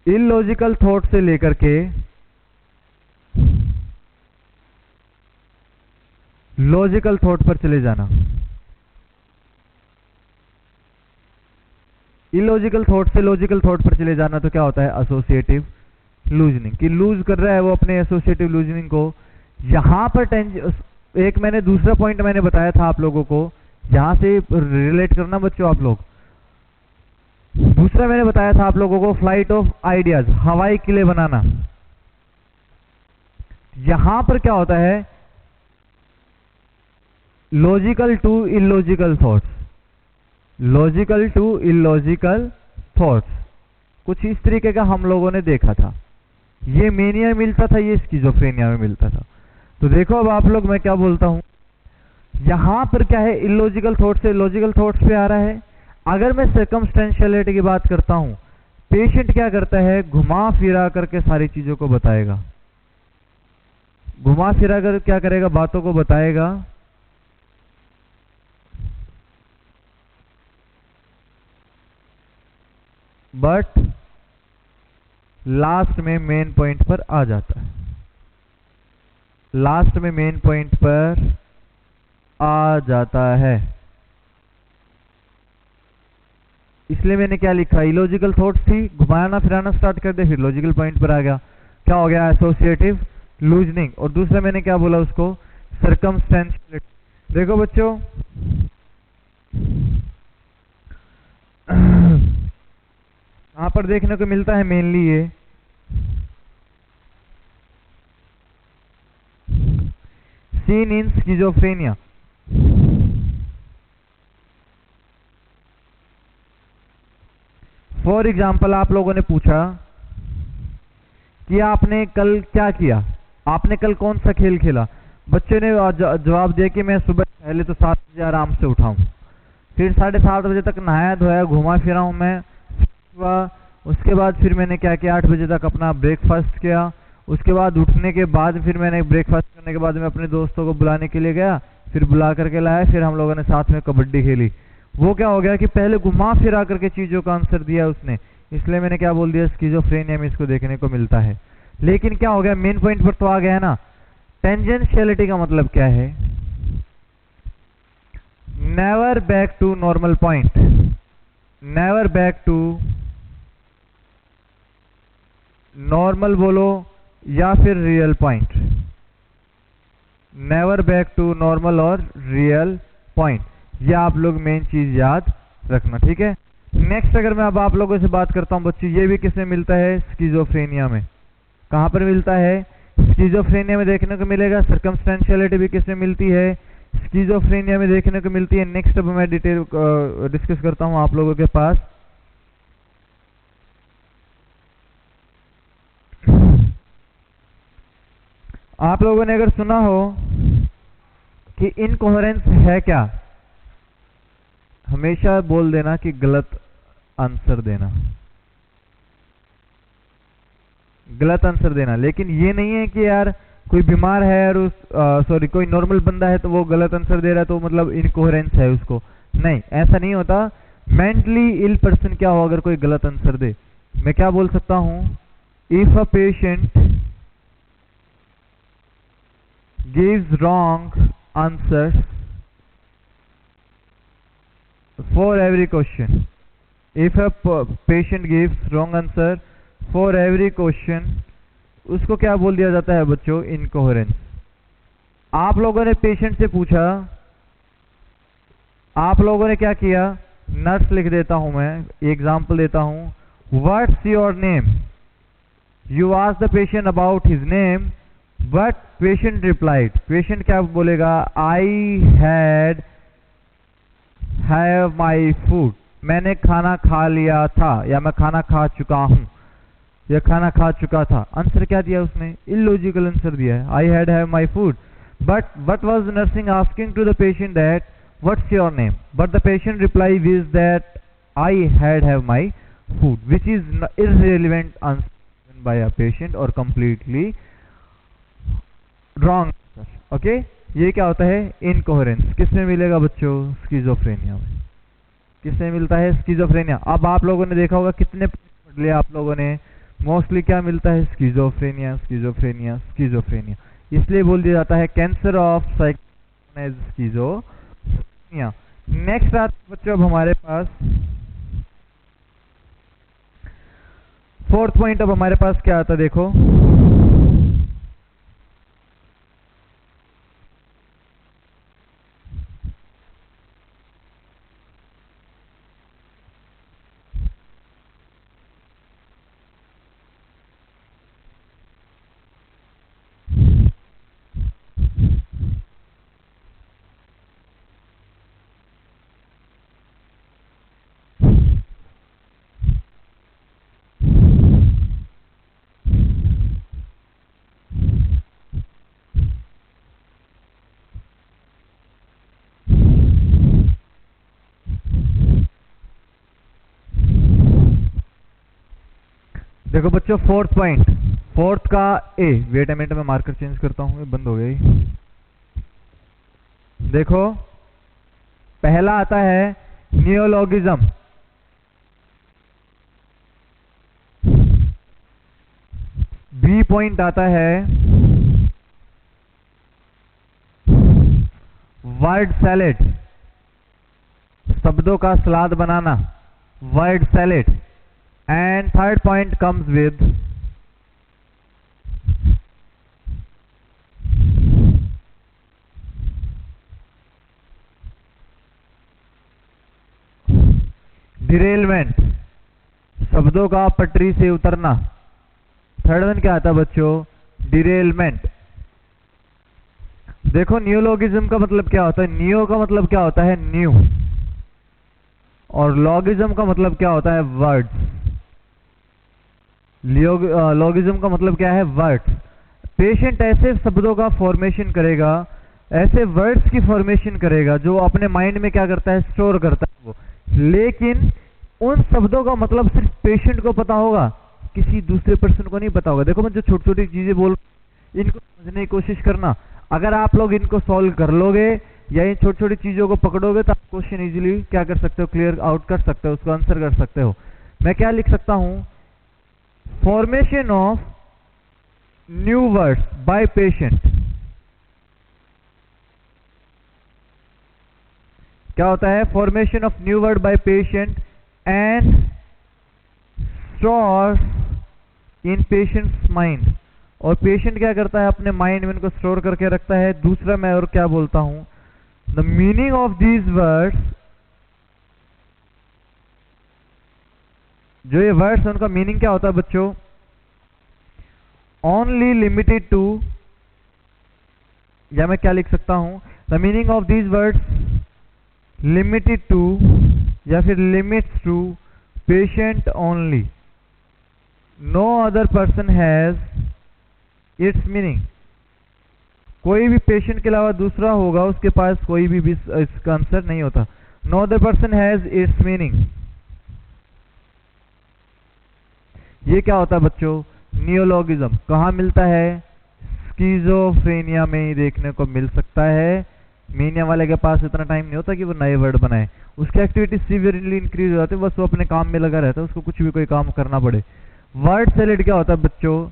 इलॉजिकल थॉट से लेकर के लॉजिकल थॉट पर चले जाना। इलॉजिकल थॉट से लॉजिकल थॉट पर चले जाना तो क्या होता है, एसोसिएटिव लूजनिंग। कि लूज कर रहा है वो अपने एसोसिएटिव लूजनिंग को। यहां पर एक मैंने दूसरा पॉइंट मैंने बताया था आप लोगों को, यहां से रिलेट करना बच्चों आप लोग। दूसरा मैंने बताया था आप लोगों को फ्लाइट ऑफ आइडियाज, हवाई किले बनाना। यहां पर क्या होता है, logical to illogical thoughts, logical to illogical thoughts. कुछ इस तरीके का हम लोगों ने देखा था। ये मेनिया में मिलता था, ये स्किज़ोफ्रेनिया में मिलता था। तो देखो अब आप लोग, मैं क्या बोलता हूं, यहां पर क्या है, इलॉजिकल थॉट से लॉजिकल थॉट्स पे आ रहा है। अगर मैं सर्कमस्टेंशियलिटी की बात करता हूं, पेशेंट क्या करता है, घुमा फिरा करके सारी चीजों को बताएगा, घुमा फिरा कर क्या करेगा, बातों को बताएगा। बट लास्ट में मेन पॉइंट पर आ जाता है, लास्ट में मेन पॉइंट पर आ जाता है। इसलिए मैंने क्या लिखा, इलॉजिकल थॉट्स थी, घुमाना फिराना स्टार्ट कर दे, फिर लॉजिकल पॉइंट पर आ गया। क्या हो गया, एसोसिएटिव लूजनिंग। और दूसरा मैंने क्या बोला उसको, सर्कमस्टेंशियलिटी। देखो बच्चों, यहां पर देखने को मिलता है मेनली ये seen in schizophrenia. For example, आप लोगों ने पूछा कि आपने कल क्या किया, आपने कल कौन सा खेल खेला। बच्चे ने जवाब दिया कि मैं सुबह पहले तो 7 बजे आराम से उठा हूं, फिर 7:30 बजे तक नहाया धोया, घुमा फिरा हूं मैं, उसके बाद फिर मैंने क्या किया, 8 बजे तक अपना ब्रेकफास्ट किया। उसके बाद उठने के बाद फिर मैंने ब्रेकफास्ट करने के बाद मैं अपने दोस्तों को बुलाने के लिए गया, फिर बुला करके लाया, फिर हम लोगों ने साथ में कबड्डी खेली। वो क्या हो गया कि पहले घुमा फिरा करके चीजों का आंसर दिया उसने, इसलिए मैंने क्या बोल दिया, स्किज़ोफ्रेनिया में इसको देखने को मिलता है। लेकिन क्या हो गया, मेन पॉइंट पर तो आ गया ना। टेंजेंशियलिटी का मतलब क्या है, never back to normal point, never back to normal बोलो या फिर real point, never back to normal और रियल पॉइंट, ये आप लोग मेन चीज याद रखना, ठीक है। नेक्स्ट अगर मैं अब आप लोगों से बात करता हूं बच्चों, ये भी किसमें मिलता है, स्किज़ोफ्रेनिया में। कहां पर मिलता है, स्किज़ोफ्रेनिया में देखने को मिलेगा। सर्कमस्टेंशियलिटी भी किसमें मिलती है, स्किज़ोफ्रेनिया में देखने को मिलती है। नेक्स्ट अब मैं डिटेल डिस्कस करता हूं आप लोगों के पास। आप लोगों ने अगर सुना हो कि इनकोहेरेंस है क्या, हमेशा बोल देना कि गलत आंसर देना, गलत आंसर देना। लेकिन ये नहीं है कि यार कोई बीमार है और सॉरी कोई नॉर्मल बंदा है तो वो गलत आंसर दे रहा है तो मतलब इनकोहेरेंस है उसको, नहीं, ऐसा नहीं होता। मेंटली इल पर्सन क्या हो अगर कोई गलत आंसर दे, मैं क्या बोल सकता हूं, if a patient gives wrong answers for every question, if a patient gives wrong answer for every question, उसको क्या बोल दिया जाता है बच्चों, इनकोहेरेंस। आप लोगों ने पेशेंट से पूछा, आप लोगों ने क्या किया, नर्स लिख देता हूं मैं, एग्जांपल देता हूं, what's your name, you ask the patient about his name but patient replied, patient क्या बोलेगा, आई हैव माई फूड, मैंने खाना खा लिया था, या मैं खाना खा चुका हूं, या खाना खा चुका था। आंसर क्या दिया उसने, इलॉजिकल आंसर दिया है, I have my food. But what was nursing asking to the patient that what's your name, but the patient reply with that I have my food, which is irrelevant answer by a patient और कंप्लीटली रॉन्ग आंसर। ओके, ये क्या होता है, इनकोहेरेंस। किसमें मिलेगा बच्चों, स्किज़ोफ्रेनिया में। किसमें मिलता है, स्किज़ोफ्रेनिया। अब आप लोगों ने देखा होगा कितने पढ़ लिया आप लोगों ने, मोस्टली क्या मिलता है, स्किज़ोफ्रेनिया स्किज़ोफ्रेनिया स्किज़ोफ्रेनिया, इसलिए बोल दिया जाता है cancer of psycho schizophrenia. Next आता बच्चों अब हमारे पास फोर्थ पॉइंट, अब हमारे पास क्या आता देखो, देखो बच्चों फोर्थ पॉइंट, फोर्थ का ए, वेट अ मिनट में मार्कर चेंज करता हूँ, ये बंद हो गई। देखो पहला आता है नियोलॉगिज्म। बी पॉइंट आता है वर्ड सैलेड, शब्दों का सलाद बनाना, word salad. And third point comes with derailment, शब्दों का पटरी से उतरना। थर्ड वन क्या आता बच्चों? डिरेलमेंट। देखो नियोलॉगिज्म का मतलब क्या होता है? नियो का मतलब क्या होता है? न्यू। और लॉगिज्म का मतलब क्या होता है? वर्ड्स। लॉगिज्म का मतलब क्या है? वर्ड्स। पेशेंट ऐसे शब्दों का फॉर्मेशन करेगा, ऐसे वर्ड्स की फॉर्मेशन करेगा जो अपने माइंड में क्या करता है? स्टोर करता है वो। लेकिन उन शब्दों का मतलब सिर्फ पेशेंट को पता होगा, किसी दूसरे पर्सन को नहीं पता होगा। देखो मैं जो छोटी छोटी चीजें बोल, इनको समझने की कोशिश करना। अगर आप लोग इनको सॉल्व कर लोगे या इन छोटी छोटी चीजों को पकड़ोगे तो आप क्वेश्चन इजीली क्या कर सकते हो? क्लियर आउट कर सकते हो, उसको आंसर कर सकते हो। मैं क्या लिख सकता हूं? Formation of new words by patient. क्या होता है? Formation of new word by patient and store in patients mind. और पेशेंट क्या करता है? अपने माइंड में इनको स्टोर करके रखता है। दूसरा मैं और क्या बोलता हूं? The meaning of these words, जो ये वर्ड्स उनका मीनिंग क्या होता है बच्चों? ओनली लिमिटेड टू, या मैं क्या लिख सकता हूं? The meaning of these words limited to, या फिर limits to patient only. No other person has its meaning. कोई भी पेशेंट के अलावा दूसरा होगा उसके पास कोई भी इसका आंसर नहीं होता। No other person has its meaning. ये क्या होता है बच्चों? नियोलॉगिज्म। कहां मिलता है? स्किज़ोफ्रेनिया में ही देखने को मिल सकता है। मीनिया वाले के पास इतना टाइम नहीं होता कि वो नए वर्ड बनाए, उसकी एक्टिविटी सीवियरली इंक्रीज हो जाती है, बस वो अपने काम में लगा रहता है, उसको कुछ भी कोई काम करना पड़े। वर्ड सैलेड क्या होता है बच्चों?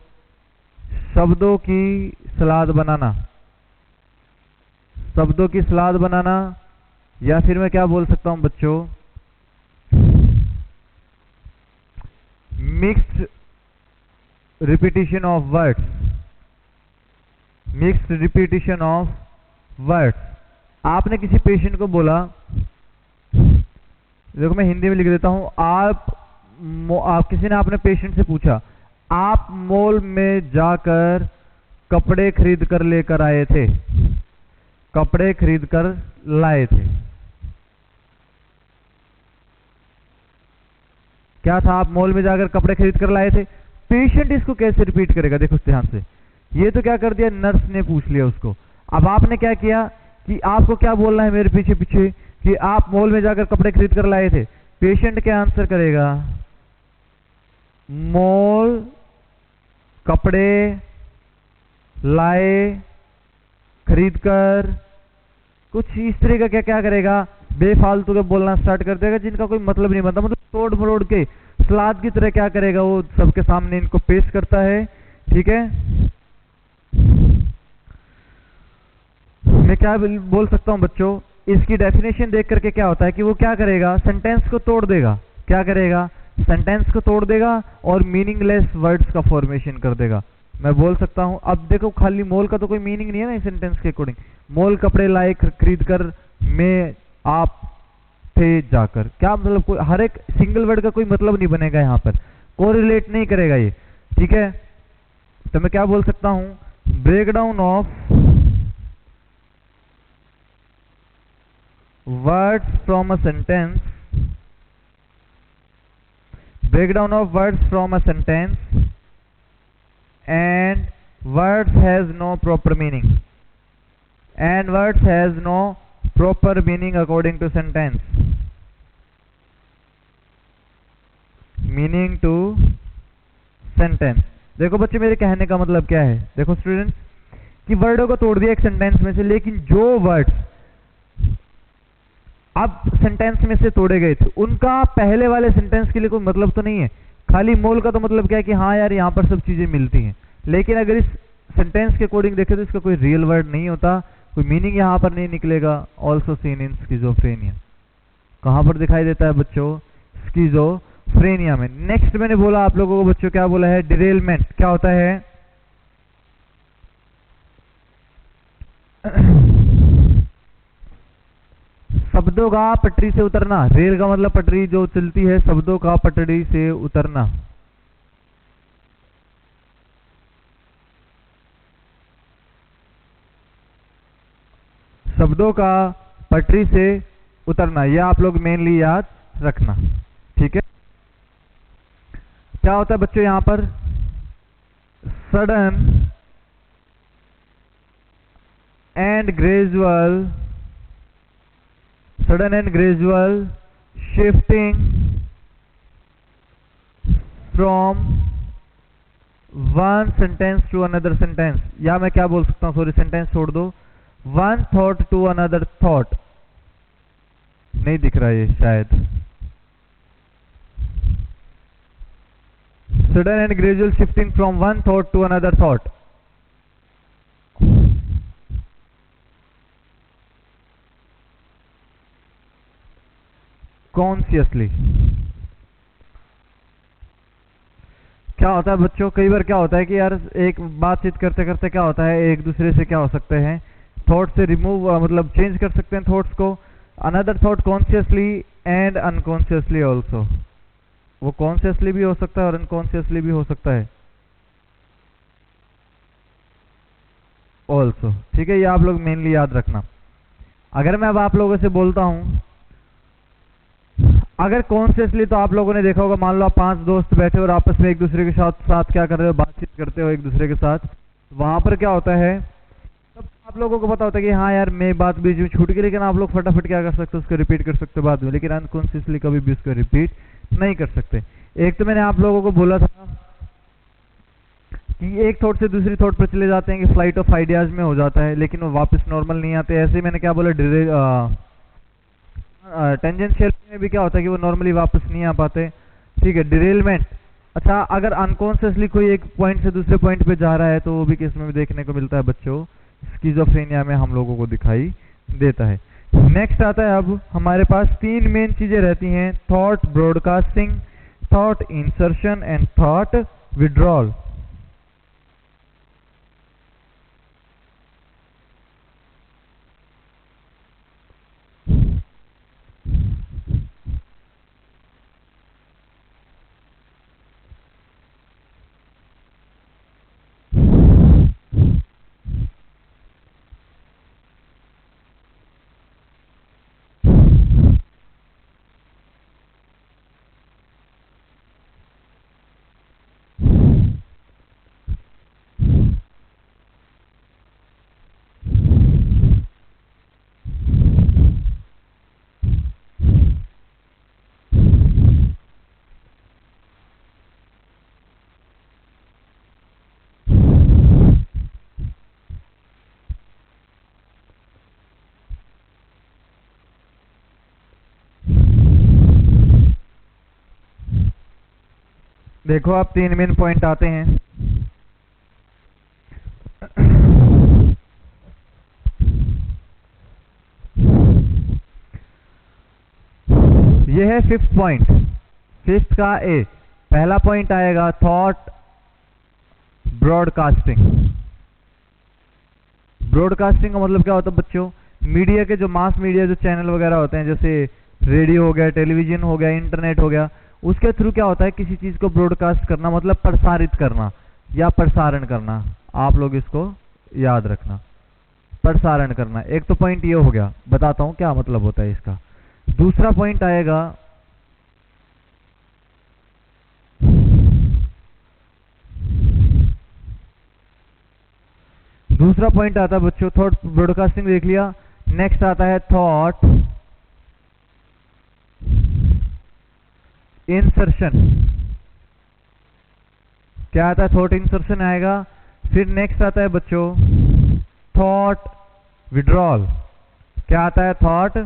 शब्दों की सलाद बनाना, शब्दों की सलाद बनाना। या फिर मैं क्या बोल सकता हूं बच्चों? Mixed repetition of words, mixed repetition of words. आपने किसी पेशेंट को बोला, देखो मैं हिंदी में लिख देता हूं, आप किसी ने आपने पेशेंट से पूछा, आप मॉल में जाकर कपड़े खरीद कर लेकर आए थे, कपड़े खरीद कर लाए थे। क्या था? आप मॉल में जाकर कपड़े खरीद कर लाए थे। पेशेंट इसको कैसे रिपीट करेगा? देखो ध्यान से, ये तो क्या कर दिया? नर्स ने पूछ लिया उसको। अब आपने क्या किया कि आपको क्या बोलना है मेरे पीछे पीछे कि आप मॉल में जाकर कपड़े खरीद कर लाए थे। पेशेंट क्या आंसर करेगा? मॉल, कपड़े, लाए, खरीद कर, कुछ इस तरह का क्या क्या करेगा? बेफालतू के बोलना स्टार्ट कर देगा जिनका कोई मतलब नहीं बनता। मतलब तोड़ मरोड़ के सलाद की तरह क्या करेगा? वो सबके सामने इनको पेश करता है। ठीक है, मैं क्या बोल सकता हूं बच्चों? इसकी डेफिनेशन देख करके क्या होता है कि वो क्या करेगा? सेंटेंस को तोड़ देगा। क्या करेगा? सेंटेंस को तोड़ देगा और मीनिंगलेस वर्ड्स का फॉर्मेशन कर देगा। मैं बोल सकता हूं, अब देखो खाली मॉल का तो कोई मीनिंग नहीं है ना इस सेंटेंस के अकॉर्डिंग। मॉल, कपड़े लाए खरीद कर, में आप थे जाकर। क्या मतलब? कोई हर एक सिंगल वर्ड का कोई मतलब नहीं बनेगा यहां पर, कोरिलेट नहीं करेगा ये। ठीक है, तो मैं क्या बोल सकता हूं? Breakdown of words from a sentence, breakdown of words from a sentence, and words has no proper meaning, and words has no proper meaning according to sentence, meaning to sentence. देखो बच्चे मेरे कहने का मतलब क्या है, देखो स्टूडेंट्स कि वर्डों को तोड़ दिया एक सेंटेंस में से, लेकिन जो वर्ड्स अब सेंटेंस में से तोड़े गए थे उनका पहले वाले सेंटेंस के लिए कोई मतलब तो नहीं है। खाली मोल का तो मतलब क्या है कि हाँ यार यहाँ पर सब चीजें मिलती हैं, लेकिन अगर इस सेंटेंस के अकॉर्डिंग देखें तो इसका कोई रियल वर्ड नहीं होता, कोई मीनिंग यहाँ पर नहीं निकलेगा। ऑल्सो सीन इन स्किज़ोफ्रेनिया, कहाँ पर दिखाई देता है बच्चों? स्किज़ोफ्रेनिया में। नेक्स्ट मैंने बोला आप लोगों को बच्चों, क्या बोला है? डिरेलमेंट। क्या होता है? शब्दों का पटरी से उतरना। रेल का मतलब पटरी जो चलती है, शब्दों का पटरी से उतरना। शब्दों का पटरी से उतरना, यह आप लोग मेनली याद रखना, ठीक है। क्या होता है बच्चों यहां पर? Sudden and gradual shifting from one sentence to another sentence, या मैं क्या बोल सकता हूं, सॉरी सेंटेंस छोड़ दो, one thought to another thought. नहीं दिख रहा ये शायद। Sudden and gradual shifting from one thought to another thought. Consciously. क्या होता है बच्चों, कई बार क्या होता है कि यार एक बातचीत करते करते क्या होता है, एक दूसरे से क्या हो सकते हैं, थॉट से रिमूव मतलब चेंज कर सकते हैं थॉट्स को। Another thought consciously and unconsciously also. वो कॉन्शियसली भी हो सकता है और अनकॉन्शियसली भी हो सकता है ऑल्सो, ठीक है। ये आप लोग मेनली याद रखना। अगर मैं अब आप लोगों से बोलता हूं, अगर कॉन्शियसली तो आप लोगों ने देखा होगा, मान लो आप 5 दोस्त बैठे और आपस में एक दूसरे के साथ क्या कर रहे हो, बातचीत करते हो एक दूसरे के साथ। वहां पर क्या होता है, तब आप लोगों को पता होता है कि हाँ यार मैं बात बीच में छूट गई, लेकिन आप लोग फटाफट क्या कर सकते हो, उसको रिपीट कर सकते हो बाद में। लेकिन अनकॉन्शियसली कभी भी उसको रिपीट नहीं कर सकते। एक तो मैंने आप लोगों को बोला था कि एक थॉट से दूसरी थॉट पर चले जाते हैं कि फ्लाइट ऑफ आइडियाज में हो जाता है, लेकिन वो वापस नॉर्मल नहीं आते। ऐसे ही मैंने क्या बोला, टेंजेंशियल में भी क्या होता है कि वो नॉर्मली वापस नहीं आ पाते, ठीक है। डिरेलमेंट, अच्छा अगर अनकॉन्शियसली कोई एक पॉइंट से दूसरे पॉइंट पे जा रहा है तो वो भी किस में भी देखने को मिलता है बच्चों, स्किज़ोफ्रेनिया में हम लोगों को दिखाई देता है। नेक्स्ट आता है, अब हमारे पास 3 मेन चीजें रहती हैं, thought broadcasting, thought insertion and thought withdrawal. देखो आप 3 मेन पॉइंट आते हैं। यह है 5th पॉइंट, 5th का ए। पहला पॉइंट आएगा थॉट ब्रॉडकास्टिंग। ब्रॉडकास्टिंग का मतलब क्या होता है बच्चों, मीडिया के जो मास मीडिया जो चैनल वगैरह होते हैं, जैसे रेडियो हो गया, टेलीविजन हो गया, इंटरनेट हो गया, उसके थ्रू क्या होता है किसी चीज को ब्रॉडकास्ट करना, मतलब प्रसारित करना या प्रसारण करना। आप लोग इसको याद रखना, प्रसारण करना। एक तो पॉइंट ये हो गया, बताता हूं क्या मतलब होता है इसका। दूसरा पॉइंट आएगा दूसरा पॉइंट आता है बच्चों, थॉट ब्रॉडकास्टिंग देख लिया। नेक्स्ट आता है थॉट इंसर्शन। क्या आता है? थॉट इंसर्शन आएगा। फिर नेक्स्ट आता है बच्चों थॉट विड्रॉल। क्या आता है? Thought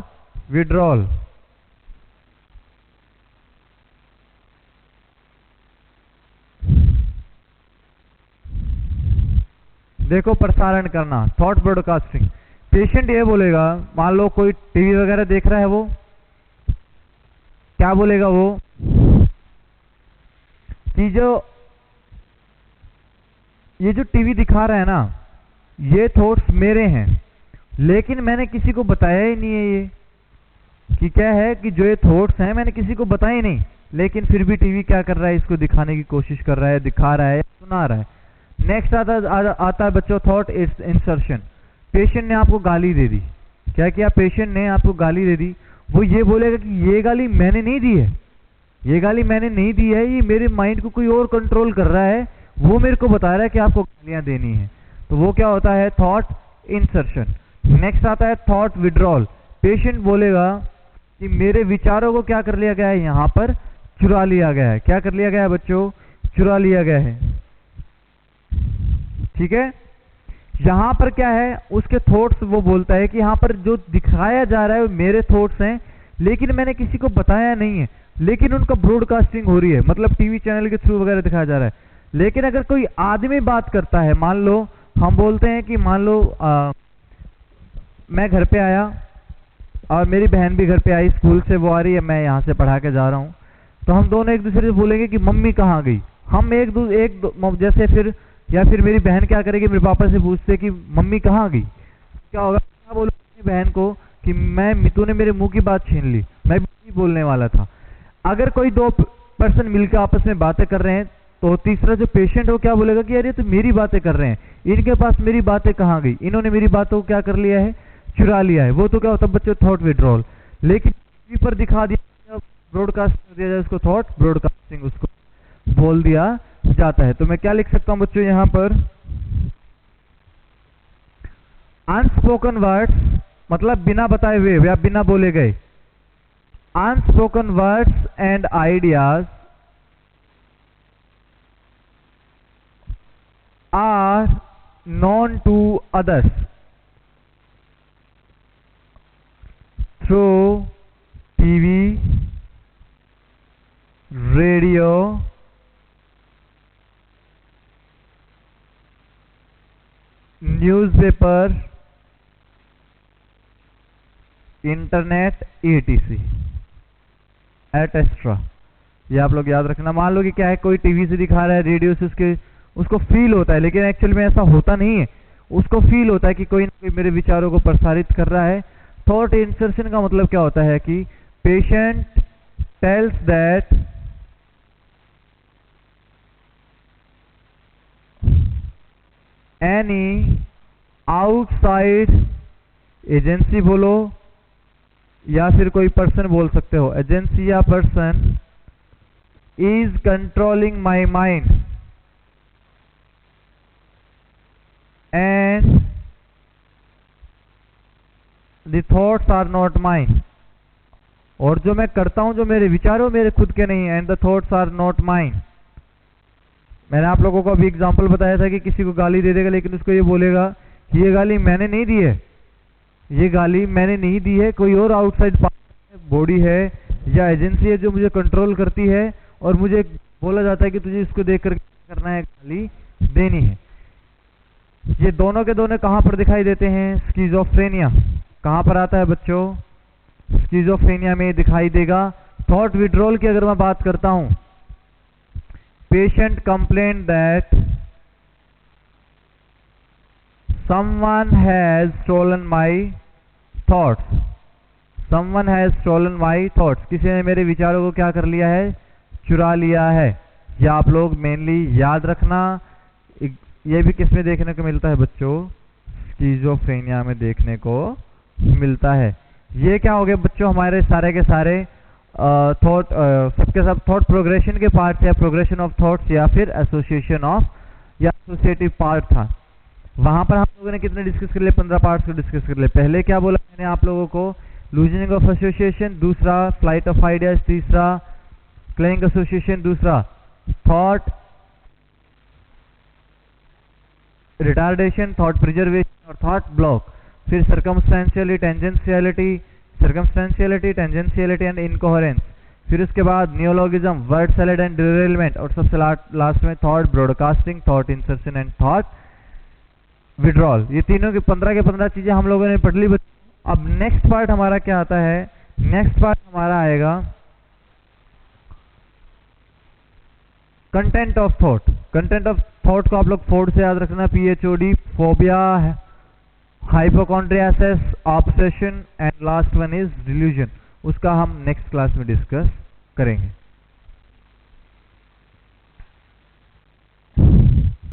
withdrawal. देखो, प्रसारण करना, थॉट ब्रॉडकास्टिंग। पेशेंट ये बोलेगा, मान लो कोई टीवी वगैरह देख रहा है, वो क्या बोलेगा? वो कि ये जो टीवी दिखा रहा है ना, ये थॉट्स मेरे हैं, लेकिन मैंने किसी को बताया ही नहीं है ये कि क्या है, कि जो ये थॉट्स हैं मैंने किसी को बताया ही नहीं, लेकिन फिर भी टीवी क्या कर रहा है? इसको दिखाने की कोशिश कर रहा है, दिखा रहा है, सुना रहा है। नेक्स्ट आता है बच्चों थॉट इंसर्शन। पेशेंट ने आपको गाली दे दी। क्या किया? पेशेंट ने आपको गाली दे दी। वो ये बोलेगा कि ये गाली मैंने नहीं दी है, ये गाली मैंने नहीं दी है, ये मेरे माइंड को कोई और कंट्रोल कर रहा है, वो मेरे को बता रहा है कि आपको गालियां देनी है। तो वो क्या होता है? Thought insertion. नेक्स्ट आता है थॉट विड्रॉल। पेशेंट बोलेगा कि मेरे विचारों को क्या कर लिया गया है? यहाँ पर चुरा लिया गया है। क्या कर लिया गया है बच्चों? चुरा लिया गया है। ठीक है। यहां पर क्या है? उसके थॉट्स, वो बोलता है कि यहां पर जो दिखाया जा रहा है वो मेरे थॉट्स हैं, लेकिन मैंने किसी को बताया नहीं है, लेकिन उनका ब्रॉडकास्टिंग हो रही है, मतलब टीवी चैनल के थ्रू वगैरह दिखाया जा रहा है। लेकिन अगर कोई आदमी बात करता है, मान लो हम बोलते हैं कि मान लो मैं घर पे आया और मेरी बहन भी घर पे आई, स्कूल से वो आ रही है, मैं यहाँ से पढ़ा के जा रहा हूँ, तो हम दोनों एक दूसरे से बोलेंगे कि मम्मी कहाँ गई। हम जैसे फिर, या फिर मेरी बहन क्या करेगी? मेरे पापा से पूछते कि मम्मी कहाँ गई। क्या होगा? क्या बोलूँगी अपनी बहन को कि तूने मेरे मुंह की बात छीन ली, मैं भी बोलने वाला था। अगर कोई दो पर्सन मिलकर आपस में बातें कर रहे हैं, तो तीसरा जो पेशेंट हो क्या बोलेगा कि अरे तो मेरी बातें कर रहे हैं, इनके पास मेरी बातें कहाँ गई, इन्होंने मेरी बातों को क्या कर लिया है? चुरा लिया है। वो तो क्या होता है बच्चों? Thought withdrawal. लेकिन टीवी पर दिखा दिया, ब्रॉडकास्ट कर दिया जाए उसको, थॉट ब्रॉडकास्टिंग उसको बोल दिया जाता है। तो मैं क्या लिख सकता हूं बच्चों यहां पर? अनस्पोकन वर्ड्स मतलब बिना बताए हुए या बिना बोले गए। Unspoken words and ideas are known to others through TV, radio, newspaper, internet, etc etcetera. ये आप लोग याद रखना। मान लो कि क्या है, कोई टीवी से दिखा रहा है, रेडियो से उसको फील होता है, लेकिन एक्चुअल में ऐसा होता नहीं है। उसको फील होता है कि कोई ना कोई मेरे विचारों को प्रसारित कर रहा है। थॉट इंसर्शन का मतलब क्या होता है कि patient tells that any outside agency बोलो या फिर कोई पर्सन बोल सकते हो, एजेंसी या person is controlling my mind and the thoughts are not mine. और जो मैं करता हूं, जो मेरे विचारों मेरे खुद के नहीं है, and the thoughts are not mine. मैंने आप लोगों को अभी एग्जांपल बताया था कि किसी को गाली दे देगा, लेकिन उसको ये बोलेगा कि ये गाली मैंने नहीं दी है, ये गाली मैंने नहीं दी है, कोई और आउटसाइड बॉडी है या एजेंसी है जो मुझे कंट्रोल करती है, और मुझे बोला जाता है कि तुझे इसको देख कर करना है, गाली देनी है। ये दोनों के दोनों कहां पर दिखाई देते हैं? स्किज़ोफ्रेनिया। कहां पर आता है बच्चों? स्किज़ोफ्रेनिया में दिखाई देगा। थॉट विड्रॉल की अगर मैं बात करता हूं, patient complain that someone has stolen my thoughts, someone has stolen my thoughts। किसी ने मेरे विचारों को क्या कर लिया है? चुरा लिया है। या आप लोग मेनली याद रखना, ये भी किस में देखने को मिलता है बच्चों? स्किज़ोफ्रेनिया में देखने को मिलता है। ये क्या हो गए बच्चों? हमारे सारे के सारे थॉट, सबके सब थॉट प्रोग्रेशन के पार्ट, या प्रोग्रेशन ऑफ थॉट्स, या फिर एसोसिएशन ऑफ, या एसोसिएटिव पार्ट था। वहां पर हम लोगों ने कितने डिस्कस कर लिए? 15 पार्ट्स को डिस्कस कर लिए। पहले क्या बोला मैंने आप लोगों को? लूजनिंग ऑफ एसोसिएशन, दूसरा फ्लाइट ऑफ आइडियाज, तीसरा क्लेइंग एसोसिएशन, दूसरा थॉट रिटार्डेशन, थॉट प्रिजर्वेशन और थॉट ब्लॉक। फिर सर्कमस्टेंशियलिटी, टेंजेंशियलिटी एंड इनकोहेरेंस। फिर उसके बाद नियोलॉगिज्म, वर्ड सैलेड एंड डिरेलमेंट। और सबसे लास्ट में thought broadcasting, thought insertion and thought withdrawal. ये तीनों की 15 के 15 चीजें हम लोगों ने पढ़ ली। अब नेक्स्ट पार्ट हमारा क्या आता है? नेक्स्ट पार्ट हमारा आएगा content of thought. Content of thought को आप लोग फोर्ड से याद रखना, PHOD, phobia, hypochondriasis, obsession and last one is delusion. उसका हम नेक्स्ट क्लास में डिस्कस करेंगे।